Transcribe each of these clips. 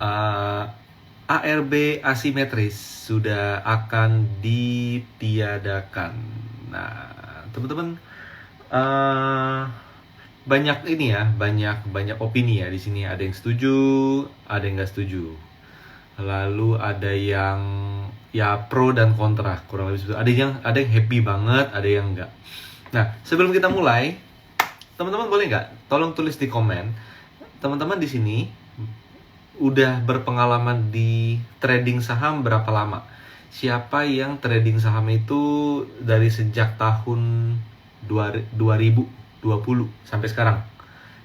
uh, ARB asimetris sudah akan ditiadakan. Nah, teman-teman, banyak ini ya, banyak opini ya di sini. Ada yang setuju, ada yang nggak setuju. Lalu ada yang ya pro dan kontra, kurang lebih seperti itu. Ada yang happy banget, ada yang enggak. Nah, sebelum kita mulai, teman-teman boleh nggak tolong tulis di komen, teman-teman di sini udah berpengalaman di trading saham berapa lama? Siapa yang trading saham itu dari sejak tahun 2020 sampai sekarang?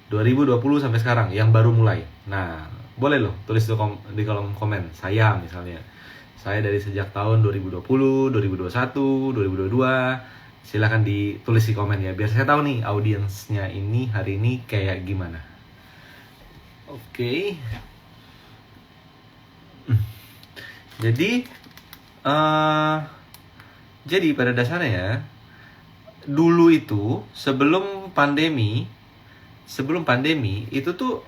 2020 sampai sekarang yang baru mulai. Nah, boleh loh tulis di kolom komen. Saya misalnya, saya dari sejak tahun 2020, 2021, 2022. Silahkan ditulis di komen ya, biar saya tahu nih audiensnya ini hari ini kayak gimana. Oke. Jadi pada dasarnya dulu itu sebelum pandemi itu tuh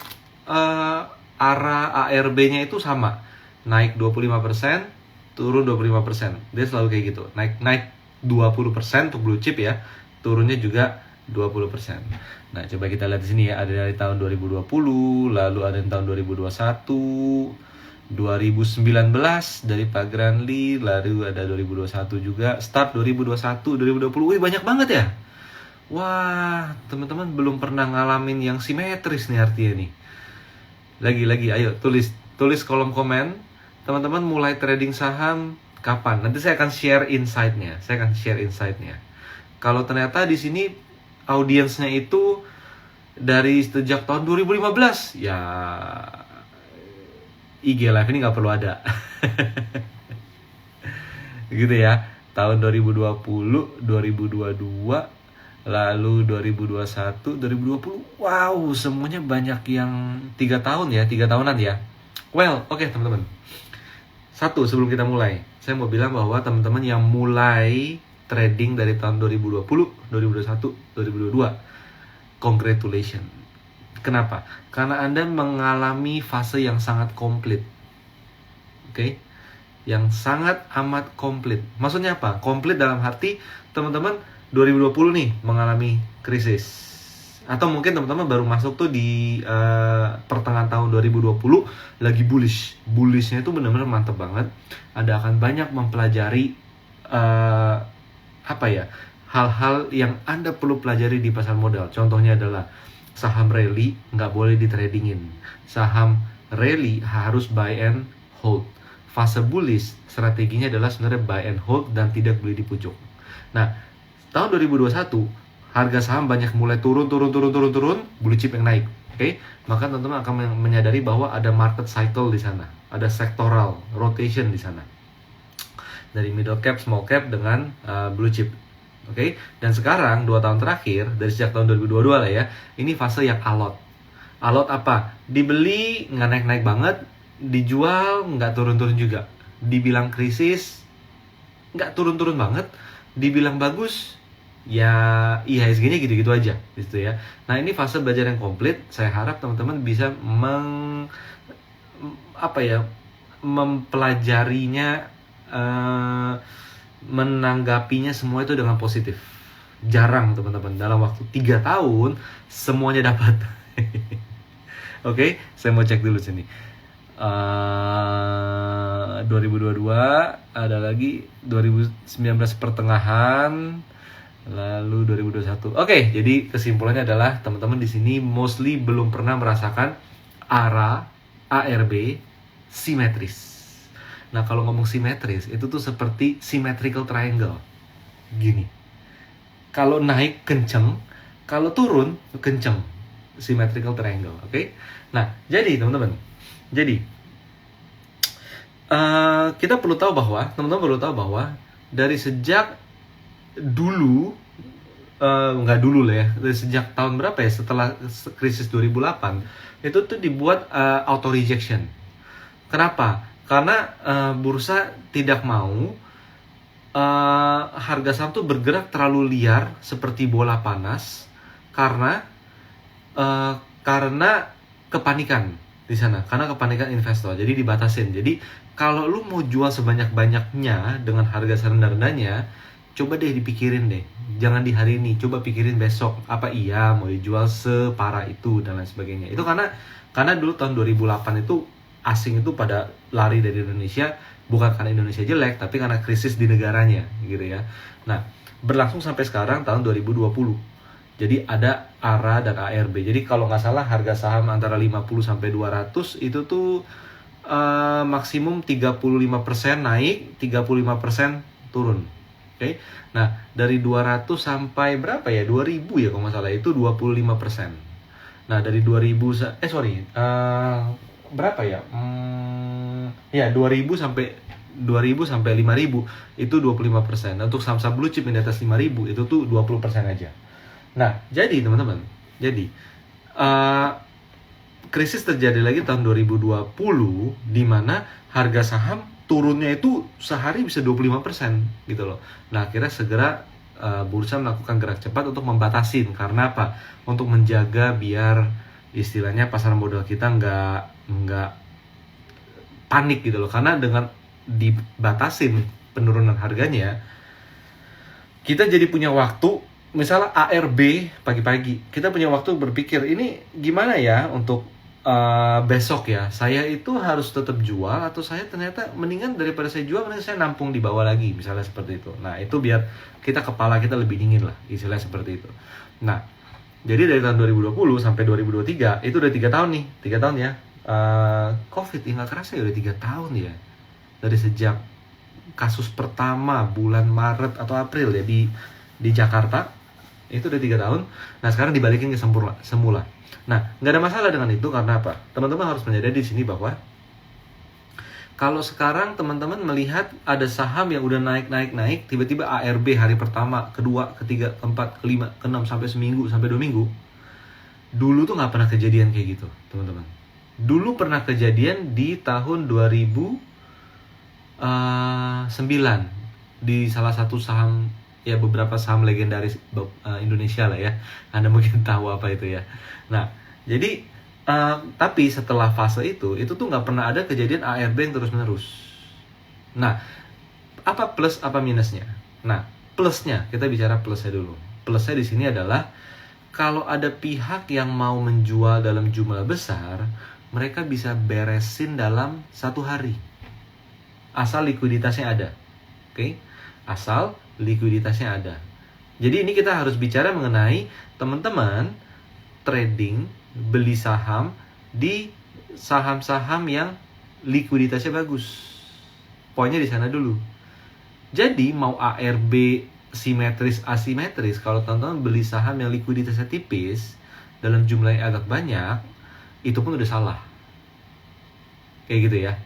arah ARB-nya itu sama, naik 25%, turun 25%. Dia selalu kayak gitu, naik 20% untuk blue chip ya, turunnya juga 20%. Nah, coba kita lihat di sini ya, ada dari tahun 2020, lalu ada di tahun 2021, 2019 dari Pak Granli, lalu ada 2021 juga, start 2021, 2020. Wih, banyak banget ya. Wah, teman-teman belum pernah ngalamin yang simetris nih artinya nih. Lagi, ayo tulis kolom komen, teman-teman mulai trading saham kapan? Nanti saya akan share insight-nya. Kalau ternyata di sini audiensnya itu dari sejak tahun 2015, ya IG Live ini nggak perlu ada. Gitu ya. Tahun 2020, 2022, lalu 2021, 2020. Wow, semuanya banyak yang 3 tahun ya, 3 tahunan ya. Well, oke teman-teman. Satu, sebelum kita mulai, saya mau bilang bahwa teman-teman yang mulai trading dari tahun 2020, 2021, 2022, congratulations. Kenapa? Karena Anda mengalami fase yang sangat komplit. Oke? Yang sangat amat komplit. Maksudnya apa? Komplit dalam arti teman-teman 2020 nih mengalami krisis. Atau mungkin teman-teman baru masuk tuh di pertengahan tahun 2020 lagi bullish. Bullishnya itu benar-benar mantep banget. Anda akan banyak mempelajari hal-hal yang Anda perlu pelajari di pasar modal. Contohnya adalah saham rally nggak boleh ditradingin. Saham rally harus buy and hold. Fase bullish strateginya adalah sebenarnya buy and hold dan tidak beli di pucuk. Nah, tahun 2021 harga saham banyak mulai turun, blue chip yang naik. Oke? Maka teman-teman akan menyadari bahwa ada market cycle di sana, ada sectoral rotation di sana. Dari middle cap, small cap dengan blue chip. Oke? Dan sekarang 2 tahun terakhir dari sejak tahun 2022 lah ya, ini fase yang alot. Alot apa? Dibeli nggak naik-naik banget, dijual nggak turun-turun juga. Dibilang krisis nggak turun-turun banget, dibilang bagus ya IHSG-nya gitu-gitu aja gitu ya. Nah, ini fase belajar yang komplit. Saya harap teman-teman bisa mempelajarinya, menanggapinya semua itu dengan positif. Jarang teman-teman dalam waktu 3 tahun semuanya dapat. Oke, saya mau cek dulu sini. 2022 ada lagi, 2019 pertengahan, lalu 2021. Oke, jadi kesimpulannya adalah teman-teman di sini mostly belum pernah merasakan ARB simetris. Nah, kalau ngomong simetris itu tuh seperti symmetrical triangle. Gini. Kalau naik kenceng, kalau turun kenceng. Symmetrical triangle, oke? Nah, jadi teman-teman, kita perlu tahu bahwa dari sejak dulu, nggak dulu lah ya, dari sejak tahun berapa ya, setelah krisis 2008 itu tuh dibuat auto rejection. Kenapa? Karena bursa tidak mau harga saham tuh bergerak terlalu liar seperti bola panas karena kepanikan. di sana karena kepanikan investor. Jadi dibatasin. Jadi kalau lu mau jual sebanyak-banyaknya dengan harga serendah-rendahnya, coba deh dipikirin deh. Jangan di hari ini, coba pikirin besok. Apa iya mau dijual separah itu dan lain sebagainya. Itu karena dulu tahun 2008 itu asing itu pada lari dari Indonesia, bukan karena Indonesia jelek, tapi karena krisis di negaranya gitu ya. Nah, berlangsung sampai sekarang tahun 2020. Jadi ada ARA dan ARB. Jadi kalau nggak salah harga saham antara 50 sampai 200 itu tuh maksimum 35% naik, 35% turun. Oke. Nah, dari 200 sampai berapa ya? 2000 ya kalau nggak salah, itu 25%. Nah, dari 2000 berapa ya? Ya 2000 sampai 5000 itu 25%. Untuk saham-saham blue chip yang di atas 5000 itu tuh 20% aja. Nah, jadi teman-teman, krisis terjadi lagi tahun 2020 di mana harga saham turunnya itu sehari bisa 25% gitu loh. Nah, akhirnya segera bursa melakukan gerak cepat untuk membatasin. Karena apa? Untuk menjaga biar istilahnya pasar modal kita nggak panik gitu loh. Karena dengan dibatasin penurunan harganya, kita jadi punya waktu. Misalnya ARB pagi-pagi, kita punya waktu berpikir, ini gimana ya untuk besok ya, saya itu harus tetap jual atau saya ternyata mendingan daripada saya jual, mendingan saya nampung di bawah lagi, misalnya seperti itu. Nah, itu biar kepala kita lebih dingin lah, istilahnya seperti itu. Nah, jadi dari tahun 2020 sampai 2023, itu udah 3 tahun nih, 3 tahun ya. COVID, nggak kerasa ya udah 3 tahun ya. Dari sejak kasus pertama bulan Maret atau April ya di Jakarta, itu udah 3 tahun. Nah, sekarang dibalikin ke semula. Nah, nggak ada masalah dengan itu karena apa? Teman-teman harus menyadari di sini bahwa kalau sekarang teman-teman melihat ada saham yang udah naik, tiba-tiba ARB hari pertama, kedua, ketiga, keempat, kelima, keenam, sampai seminggu, sampai 2 minggu. Dulu tuh nggak pernah kejadian kayak gitu, teman-teman. Dulu pernah kejadian di tahun 2009 di salah satu saham, ya beberapa saham legendaris Indonesia lah ya. Anda mungkin tahu apa itu ya. Nah, jadi tapi setelah fase itu tuh nggak pernah ada kejadian ARB yang terus-menerus. Nah, apa plus apa minusnya? Nah, plusnya, kita bicara plusnya dulu. Plusnya di sini adalah kalau ada pihak yang mau menjual dalam jumlah besar, mereka bisa beresin dalam 1 hari. Asal likuiditasnya ada. Oke? Asal likuiditasnya ada. Jadi ini kita harus bicara mengenai teman-teman trading, beli saham di saham-saham yang likuiditasnya bagus. Poinnya di sana dulu. Jadi mau ARB simetris asimetris, kalau teman-teman beli saham yang likuiditasnya tipis dalam jumlah yang agak banyak, itu pun udah salah. Kayak gitu ya.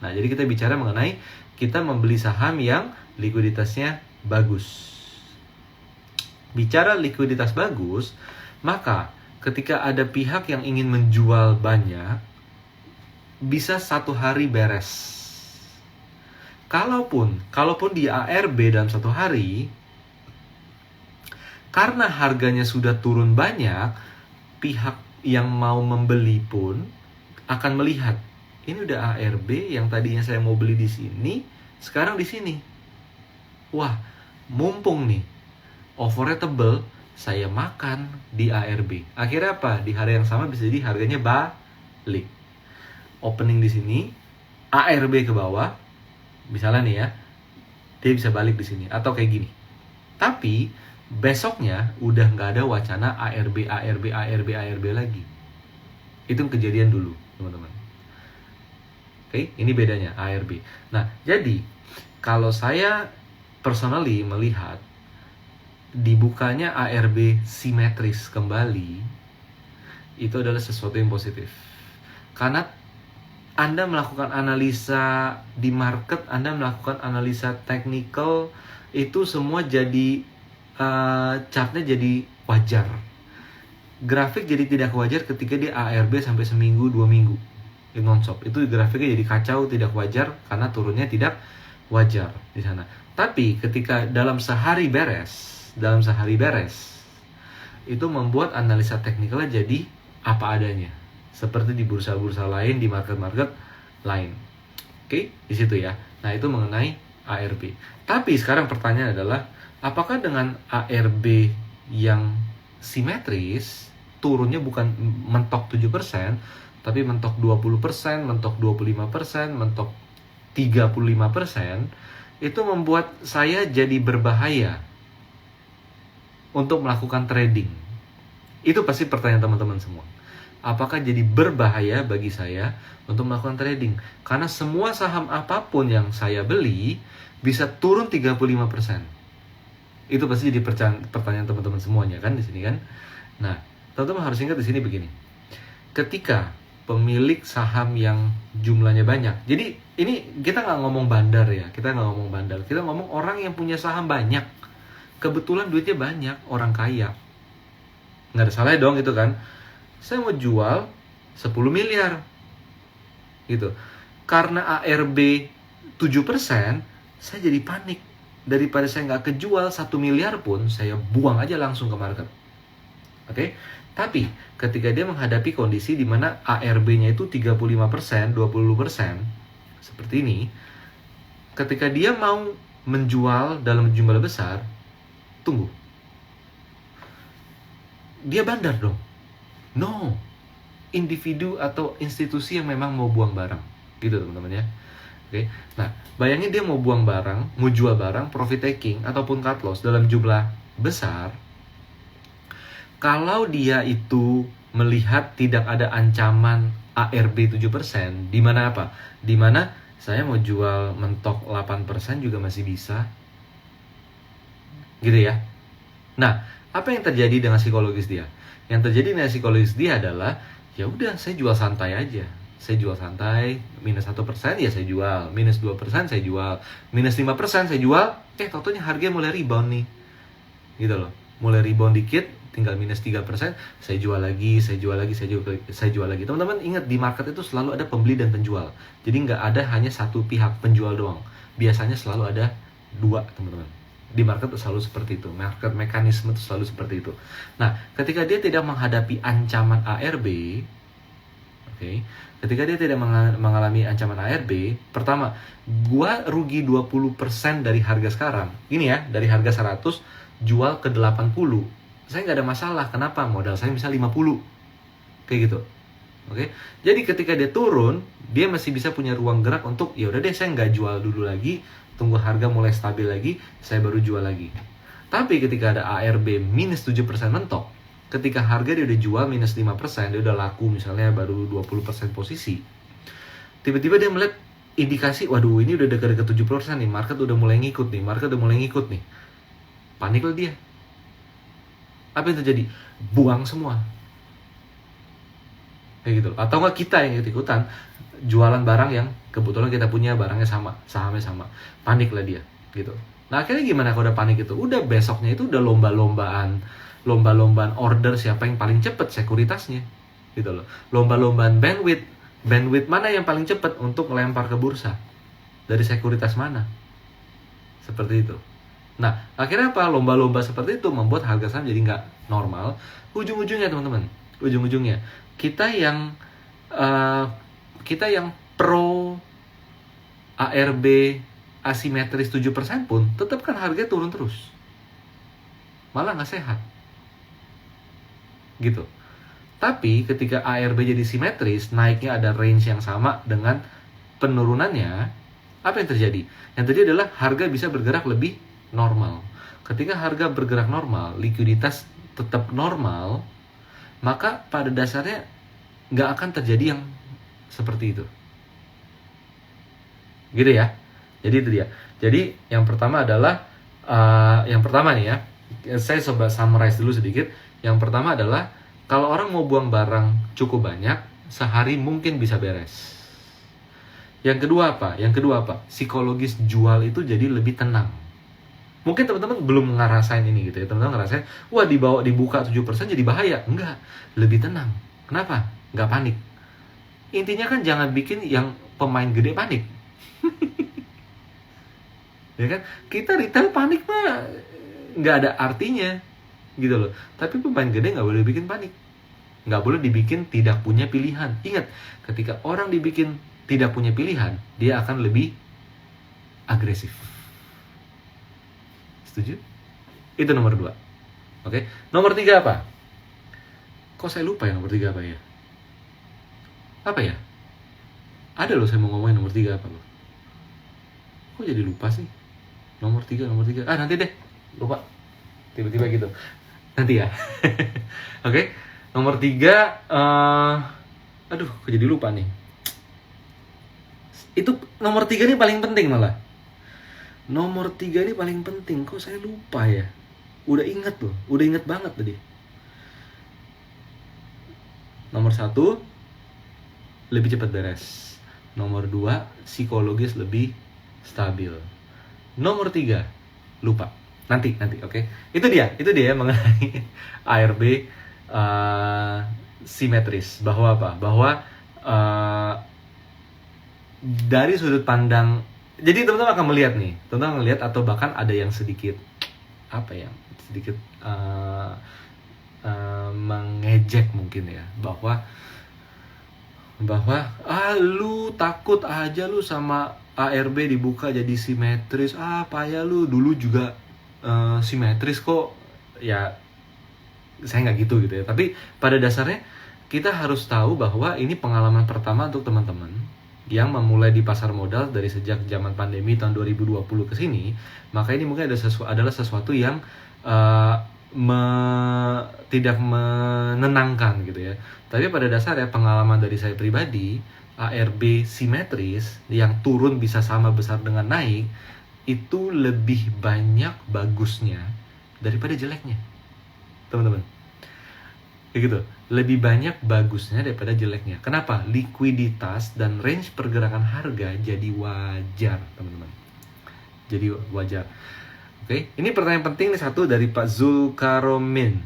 Nah, jadi kita bicara mengenai kita membeli saham yang likuiditasnya bagus. Bicara likuiditas bagus, maka ketika ada pihak yang ingin menjual banyak, bisa 1 hari beres. Kalaupun di ARB dalam 1 hari, karena harganya sudah turun banyak, pihak yang mau membeli pun akan melihat, ini udah ARB yang tadinya saya mau beli di sini, sekarang di sini. Wah, mumpung nih, offernya tebel, saya makan di ARB. Akhirnya apa? Di hari yang sama bisa jadi harganya balik. Opening di sini, ARB ke bawah, misalnya nih ya, dia bisa balik di sini atau kayak gini. Tapi besoknya udah nggak ada wacana ARB lagi. Itu kejadian dulu, teman-teman. Oke, ini bedanya ARB. Nah, jadi kalau saya personally melihat dibukanya ARB simetris kembali, itu adalah sesuatu yang positif. Karena Anda melakukan analisa di market, Anda melakukan analisa technical, itu semua jadi chartnya jadi wajar. Grafik jadi tidak wajar ketika dia ARB sampai seminggu, 2 minggu. Non-stop. Itu grafiknya jadi kacau, tidak wajar karena turunnya tidak wajar di sana. Tapi ketika dalam sehari beres, itu membuat analisa teknikalnya jadi apa adanya. seperti di bursa-bursa lain, di market-market lain. Oke, di situ ya. Nah, itu mengenai ARB. Tapi sekarang pertanyaan adalah, apakah dengan ARB yang simetris, turunnya bukan mentok 7%, tapi mentok 20%, mentok 25%, mentok 35%, itu membuat saya jadi berbahaya untuk melakukan trading? Itu pasti pertanyaan teman-teman semua. Apakah jadi berbahaya bagi saya untuk melakukan trading? Karena semua saham apapun yang saya beli bisa turun 35%. Itu pasti jadi pertanyaan teman-teman semuanya kan di sini kan. Nah, teman-teman harus ingat di sini begini. Ketika pemilik saham yang jumlahnya banyak. Jadi ini kita nggak ngomong bandar ya. Kita nggak ngomong bandar. Kita ngomong orang yang punya saham banyak. Kebetulan duitnya banyak, orang kaya. Nggak ada salahnya dong gitu kan. Saya mau jual 10 miliar gitu. Karena ARB 7%, saya jadi panik. Daripada saya nggak kejual 1 miliar pun, saya buang aja langsung ke market. Oke? Tapi ketika dia menghadapi kondisi di mana ARB-nya itu 35%, 20%, seperti ini, ketika dia mau menjual dalam jumlah besar, tunggu. Dia bandar dong. No, individu atau institusi yang memang mau buang barang, gitu teman-teman ya. Oke, nah bayangin dia mau buang barang, mau jual barang, profit taking ataupun cut loss dalam jumlah besar. Kalau dia itu melihat tidak ada ancaman ARB 7%, di mana apa? Di mana saya mau jual mentok 8% juga masih bisa, gitu ya. Nah, apa yang terjadi dengan psikologis dia? Yang terjadi dengan psikologis dia adalah, ya udah saya jual santai aja. Saya jual santai, minus 1% ya saya jual, minus 2% saya jual, minus 5% saya jual, totonya harganya mulai rebound nih. Gitu loh. Mulai rebound dikit, tinggal minus 3%, saya jual lagi, saya jual lagi, saya jual lagi. Teman-teman ingat, di market itu selalu ada pembeli dan penjual. Jadi nggak ada hanya satu pihak penjual doang. Biasanya selalu ada dua, teman-teman. Di market itu selalu seperti itu. Market mekanisme itu selalu seperti itu. Nah, ketika dia tidak menghadapi ancaman ARB, ketika dia tidak mengalami ancaman ARB, pertama, gua rugi 20% dari harga sekarang. Ini ya, dari harga 100 jual ke 80. Saya nggak ada masalah. Kenapa? Modal saya misal 50. Kayak gitu. Oke. Jadi ketika dia turun, dia masih bisa punya ruang gerak untuk, ya udah deh saya nggak jual dulu lagi, tunggu harga mulai stabil lagi, saya baru jual lagi. Tapi ketika ada ARB minus 7% mentok, ketika harga dia udah jual minus 5%, dia udah laku misalnya baru 20% posisi, tiba-tiba dia melihat indikasi, waduh ini udah dekat-dekat 70% nih, market udah mulai ngikut nih, paniklah dia. Apa yang terjadi? Buang semua. Kayak gitu. Atau nggak kita yang ikut-ikutan jualan barang yang kebetulan kita punya barangnya sama, sahamnya sama, paniklah dia gitu. Nah akhirnya gimana kalau udah panik itu? Udah besoknya itu udah lomba-lombaan order siapa yang paling cepet sekuritasnya gitu loh. Lomba-lombaan bandwidth mana yang paling cepet untuk melempar ke bursa, dari sekuritas mana, seperti itu. Nah akhirnya apa? Lomba-lomba seperti itu membuat harga saham jadi nggak normal. Ujung-ujungnya teman-teman, kita yang pro ARB asimetris 7% pun tetap kan harga turun terus, malah nggak sehat gitu. Tapi ketika ARB jadi simetris, naiknya ada range yang sama dengan penurunannya, apa yang terjadi? Yang terjadi adalah harga bisa bergerak lebih normal. Ketika harga bergerak normal, likuiditas tetap normal, maka pada dasarnya nggak akan terjadi yang seperti itu. Gitu ya. Jadi itu dia. Jadi yang pertama adalah nih ya, saya coba summarize dulu sedikit. Yang pertama adalah, kalau orang mau buang barang cukup banyak, sehari mungkin bisa beres. Yang kedua apa? Psikologis jual itu jadi lebih tenang. Mungkin teman-teman belum ngerasain ini gitu ya. Teman-teman ngerasain, wah dibuka 7% jadi bahaya. Enggak, lebih tenang. Kenapa? Nggak panik. Intinya kan jangan bikin yang pemain gede panik. Ya kan? Kita retail panik mah nggak ada artinya gitu loh. Tapi pemain gede nggak boleh bikin panik. nggak boleh dibikin tidak punya pilihan. Ingat, ketika orang dibikin tidak punya pilihan, dia akan lebih agresif. Setuju? Itu nomor 2. Oke, nomor 3 apa? Kok saya lupa ya nomor 3 apa ya? Apa ya? Ada loh saya mau ngomongin nomor 3 apa loh. Kok jadi lupa sih? Nomor 3. Nanti deh. Lupa. Tiba-tiba gitu. Nanti ya. Oke. Nomor 3. Aduh, kok jadi lupa nih. Itu nomor 3 ini paling penting malah. Nomor 3 ini paling penting. Kok saya lupa ya? Udah ingat loh. Udah ingat banget tadi. Nomor 1, lebih cepat beres. Nomor 2, psikologis lebih stabil. Nomor 3, lupa. Nanti, oke? Itu dia ya mengenai ARB simetris. Bahwa apa? Bahwa dari sudut pandang, jadi teman-teman akan melihat nih, teman-teman melihat atau bahkan ada yang sedikit mengejek mungkin ya, bahwa lu takut aja lu sama ARB dibuka jadi simetris, payah lu dulu juga simetris kok. Ya saya nggak gitu ya, tapi pada dasarnya kita harus tahu bahwa ini pengalaman pertama untuk teman-teman yang memulai di pasar modal dari sejak zaman pandemi tahun 2020 ke sini. Maka ini mungkin adalah sesuatu yang tidak menenangkan gitu ya. Tapi pada dasarnya pengalaman dari saya pribadi, ARB simetris yang turun bisa sama besar dengan naik, itu lebih banyak bagusnya daripada jeleknya, teman-teman. Kayak gitu, lebih banyak bagusnya daripada jeleknya. Kenapa? Likuiditas dan range pergerakan harga jadi wajar, teman-teman. Jadi wajar. Oke, ini pertanyaan penting nih, satu dari Pak Zulkaromin.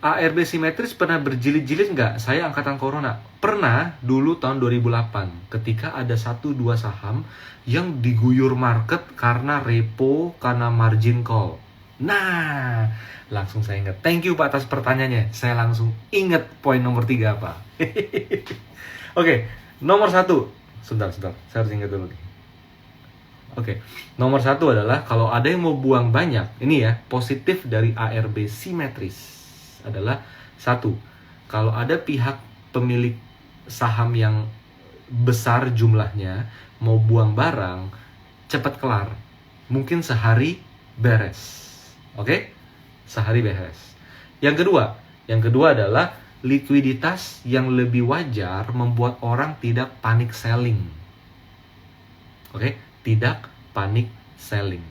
ARB simetris pernah berjilid-jilid nggak? Saya angkatan corona. Pernah dulu tahun 2008 ketika ada 1-2 saham yang diguyur market karena repo, karena margin call. Nah, langsung saya ingat. Thank you Pak atas pertanyaannya. Saya langsung ingat poin nomor 3 apa. Oke, nomor 1. Sebentar. Saya harus ingat dulu nih. Oke, nomor 1 adalah kalau ada yang mau buang banyak, ini ya, positif dari ARB simetris adalah 1, kalau ada pihak pemilik saham yang besar jumlahnya mau buang barang, cepat kelar. Mungkin sehari beres. Oke? Sehari beres. Yang kedua adalah likuiditas yang lebih wajar membuat orang tidak panik selling. Oke? Tidak panik selling.